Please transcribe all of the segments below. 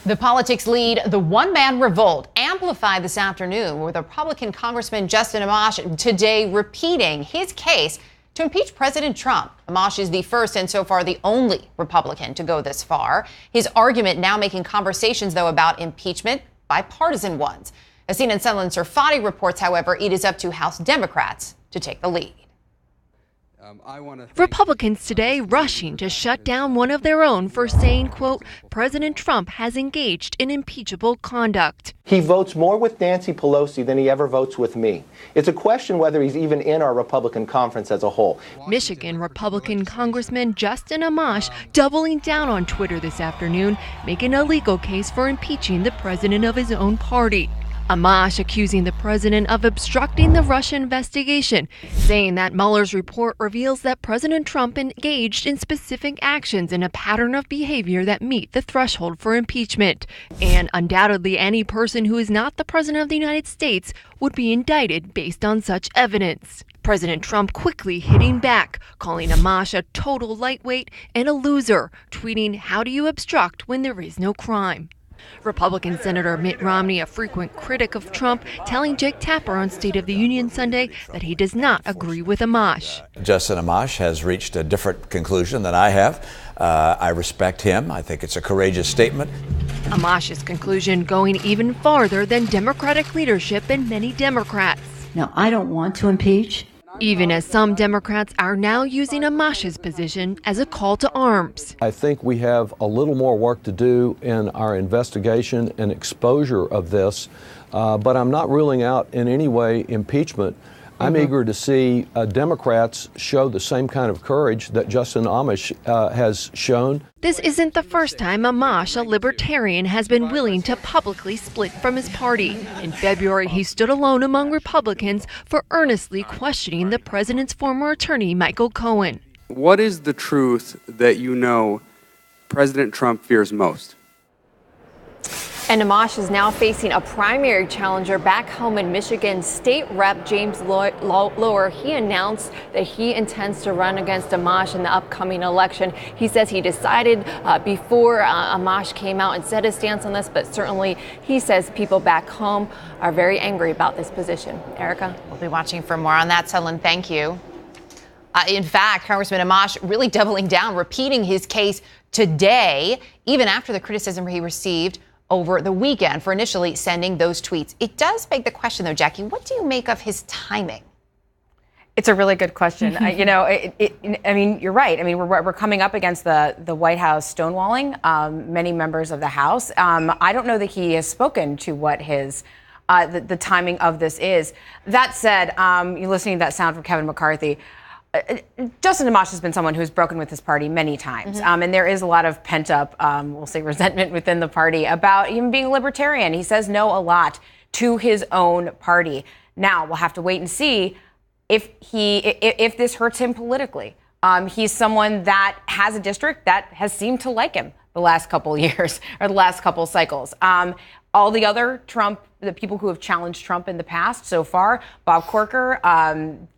The politics lead, the one-man revolt, amplified this afternoon with Republican Congressman Justin Amash today repeating his case to impeach President Trump. Amash is the first and so far the only Republican to go this far. His argument now making conversations, though, about impeachment, bipartisan ones. As seen in Sunlen Serfaty reports, however, it is up to House Democrats to take the lead. Republicans today rushing to shut down one of their own for saying, quote, President Trump has engaged in impeachable conduct. He votes more with Nancy Pelosi than he ever votes with me. It's a question whether he's even in our Republican conference as a whole. Michigan Republican Congressman Justin Amash doubling down on Twitter this afternoon, making a legal case for impeaching the president of his own party. Amash accusing the president of obstructing the Russia investigation, saying that Mueller's report reveals that President Trump engaged in specific actions in a pattern of behavior that meet the threshold for impeachment. And undoubtedly, any person who is not the president of the United States would be indicted based on such evidence. President Trump quickly hitting back, calling Amash a total lightweight and a loser, tweeting, "How do you obstruct when there is no crime?" Republican Senator Mitt Romney, a frequent critic of Trump, telling Jake Tapper on State of the Union Sunday that he does not agree with Amash. Justin Amash has reached a different conclusion than I have. I respect him. I think it's a courageous statement. Amash's conclusion going even farther than Democratic leadership and many Democrats. Now, I don't want to impeach. Even as some Democrats are now using Amash's position as a call to arms. I think we have a little more work to do in our investigation and exposure of this, but I'm not ruling out in any way impeachment. I'm eager to see Democrats show the same kind of courage that Justin Amash has shown. This isn't the first time Amash, a libertarian, has been willing to publicly split from his party. In February, he stood alone among Republicans for earnestly questioning the president's former attorney, Michael Cohen. What is the truth that you know President Trump fears most? And Amash is now facing a primary challenger back home in Michigan. State Rep James Lower, he announced that he intends to run against Amash in the upcoming election. He says he decided before Amash came out and said his stance on this, but certainly he says people back home are very angry about this position. Erica? We'll be watching for more on that, Sunlen. Thank you. In fact, Congressman Amash really doubling down, repeating his case today, even after the criticism he received over the weekend for initially sending those tweets. It does beg the question, though, Jackie, what do you make of his timing? It's a really good question. I mean, you're right. I mean, we're coming up against the White House stonewalling many members of the House. I don't know that he has spoken to what his the timing of this is. That said, you're listening to that sound from Kevin McCarthy. Justin Amash has been someone who's broken with his party many times. And there is a lot of pent up, we'll say, resentment within the party about even being a libertarian. He says no a lot to his own party. Now we'll have to wait and see if this hurts him politically. He's someone that has a district that has seemed to like him the last couple years or the last couple cycles. All the other the people who have challenged Trump in the past so far, Bob Corker,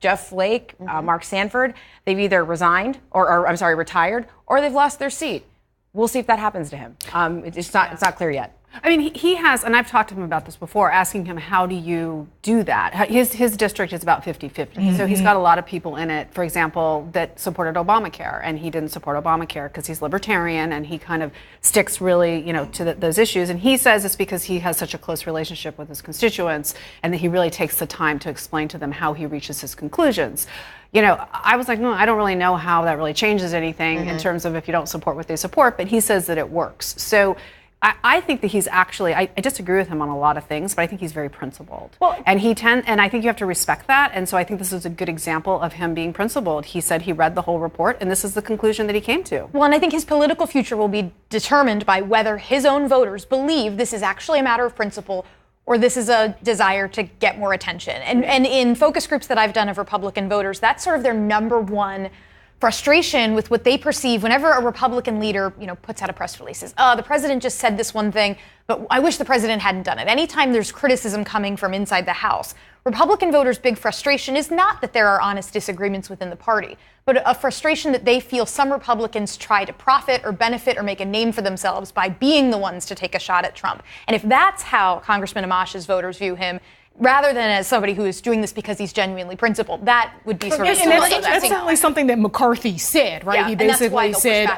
Jeff Flake, Mark Sanford, they've either resigned or retired, or they've lost their seat. We'll see if that happens to him. It's not clear yet. I mean, he has, and I've talked to him about this before, asking him, how do you do that? His district is about 50-50. So he's got a lot of people in it, for example, that supported Obamacare, and he didn't support Obamacare because he's libertarian, and he kind of sticks really, to those issues. And he says it's because he has such a close relationship with his constituents, and that he really takes the time to explain to them how he reaches his conclusions. I was like, no, I don't really know how that really changes anything in terms of if you don't support what they support, but he says that it works. So I think that he's actually, I disagree with him on a lot of things, but I think he's very principled. Well, and I think you have to respect that. And so I think this is a good example of him being principled. He said he read the whole report, and this is the conclusion that he came to. Well, and I think his political future will be determined by whether his own voters believe this is actually a matter of principle or this is a desire to get more attention. And in focus groups that I've done of Republican voters, that's sort of their number one frustration with what they perceive whenever a Republican leader, puts out a press release. Says, the president just said this one thing, but I wish the president hadn't done it. Anytime there's criticism coming from inside the House, Republican voters' big frustration is not that there are honest disagreements within the party, but a frustration that they feel some Republicans try to profit or benefit or make a name for themselves by being the ones to take a shot at Trump. And if that's how Congressman Amash's voters view him, rather than as somebody who is doing this because he's genuinely principled, that would be sort of and that's certainly something that McCarthy said, right? Yeah, he basically said,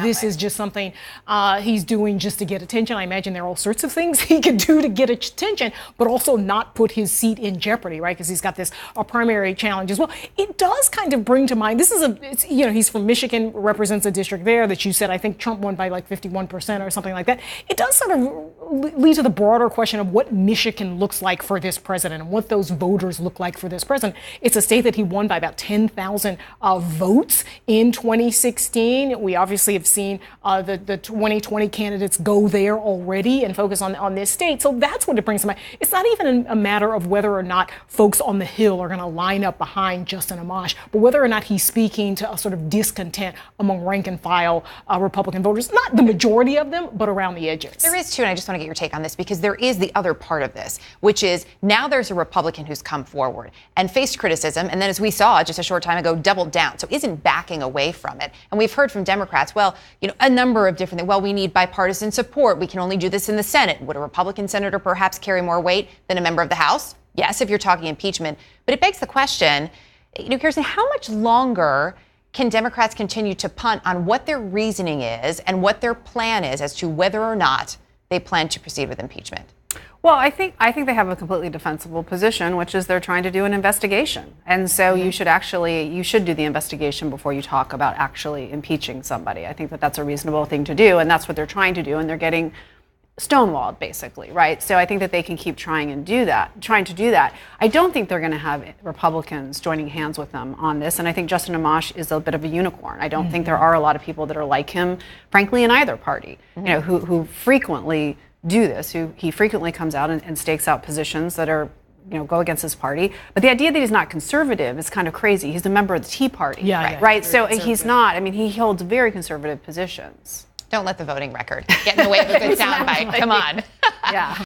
this is just something he's doing just to get attention. I imagine there are all sorts of things he could do to get attention, but also not put his seat in jeopardy, right? Because he's got this primary challenge as well. It does kind of bring to mind, he's from Michigan, represents a district there that you said, I think Trump won by like 51% or something like that. It does sort of lead to the broader question of what Michigan looks like for this president and what those voters look like for this president. It's a state that he won by about 10,000 votes in 2016. We obviously have seen the 2020 candidates go there already and focus on this state. So that's what it brings to mind. It's not even a matter of whether or not folks on the Hill are going to line up behind Justin Amash, but whether or not he's speaking to a sort of discontent among rank and file Republican voters. Not the majority of them, but around the edges. There is too, and I just want to get your take on this because there is the other part of this, which is now there's a Republican who's come forward and faced criticism, and then as we saw just a short time ago, doubled down. So isn't backing away from it. And we've heard from Democrats, a number of different things. Well, we need bipartisan support. We can only do this in the Senate. Would a Republican senator perhaps carry more weight than a member of the House? Yes, if you're talking impeachment. But it begs the question, Kirsten, how much longer can Democrats continue to punt on what their reasoning is and what their plan is as to whether or not they plan to proceed with impeachment? Well, I think they have a completely defensible position, which is they're trying to do an investigation. And so you should do the investigation before you talk about actually impeaching somebody. I think that that's a reasonable thing to do, and that's what they're trying to do, and they're getting stonewalled, basically, right? So I think that they can keep trying to do that. I don't think they're going to have Republicans joining hands with them on this, and I think Justin Amash is a bit of a unicorn. I don't think there are a lot of people that are like him, frankly, in either party, who frequently do this, he frequently comes out and stakes out positions that are, go against his party. But the idea that he's not conservative is kind of crazy. He's a member of the Tea Party, right? So he's not. He holds very conservative positions. Don't let the voting record get in the way of a good soundbite. Come on. Yeah.